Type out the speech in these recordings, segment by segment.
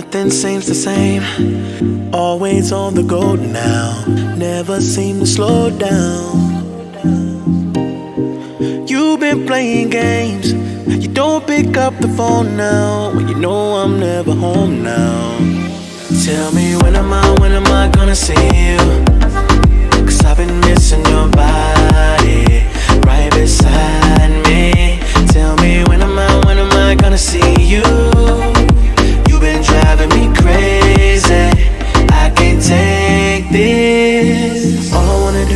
Nothing seems the same, always on the go now, never seem to slow down. You've been playing games, you don't pick up the phone now, when you know I'm never home now. Tell me when am I gonna see you? Cause I've been missing your body right beside me. Tell me when am I gonna see you? You've been driving me crazy, I can't take this. All I wanna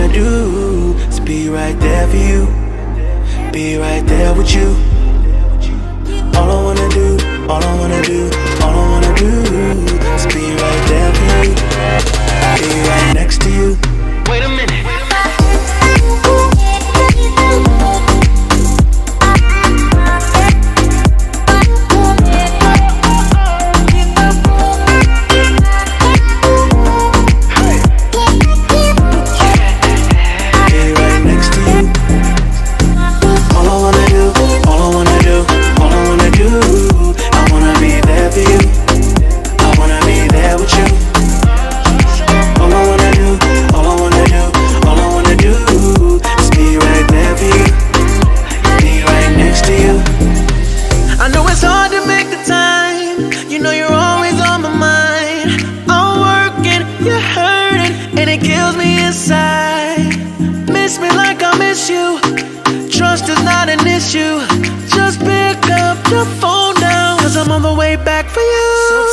do is be right there for you, be right there with you. All I wanna do is be right there for you, be right next to you. Wait a minute.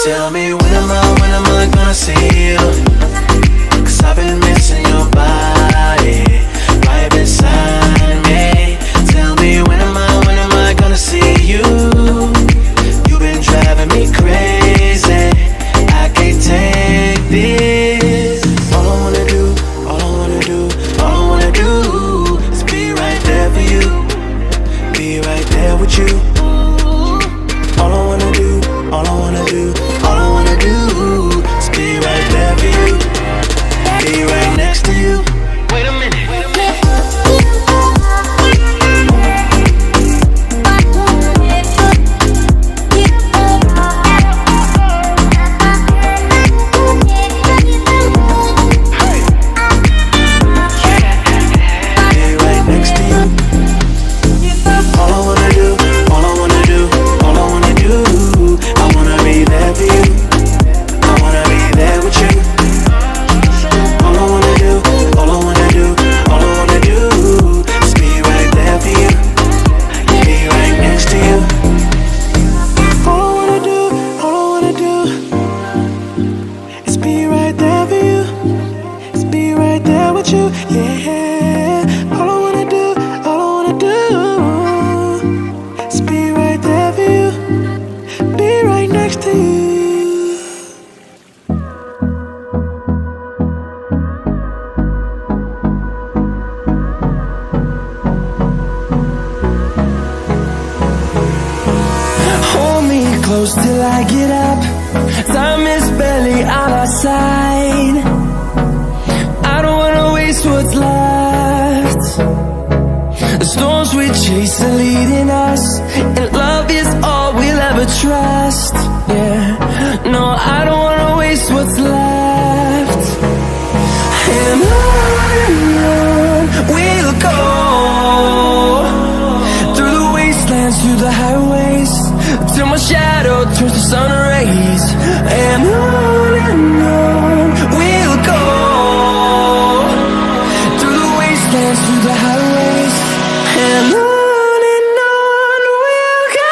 Tell me when am I gonna see you? Cause I've been missing your body right beside me. Tell me when am I gonna see you? You've been driving me crazy, I can't take this. All I wanna do is be right there for you, be right there with you. All I wanna do is be right there for you, be right next to you. Wait a minute. Till I get up, time is barely on our side. I don't wanna waste what's left. The storms we chase are leading us, and love is all we'll ever trust. Yeah, no, I don't wanna waste what's left. And on we'll go, through the wastelands, through the highways, till my shadow turns to sun rays. And on we'll go, through the wastelands, through the highways. And on we'll go.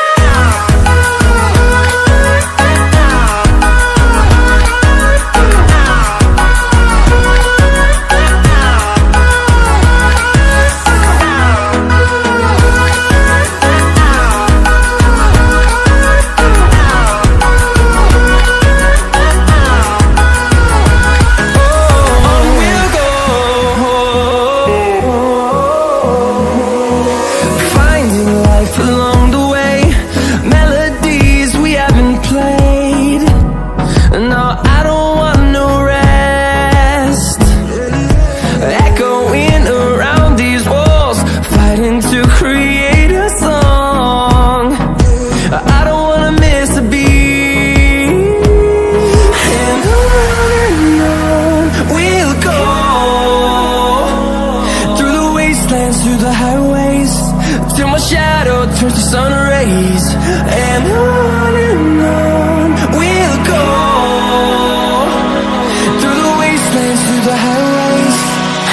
the highways,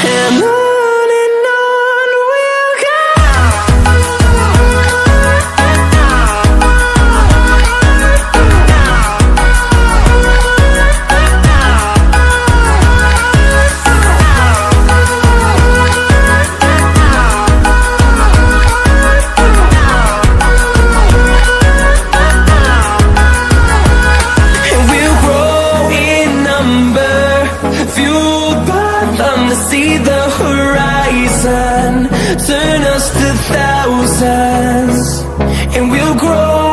and on we'll go. And we'll grow in number, fueled by them to see the horizon, turn us to thousands. And we'll grow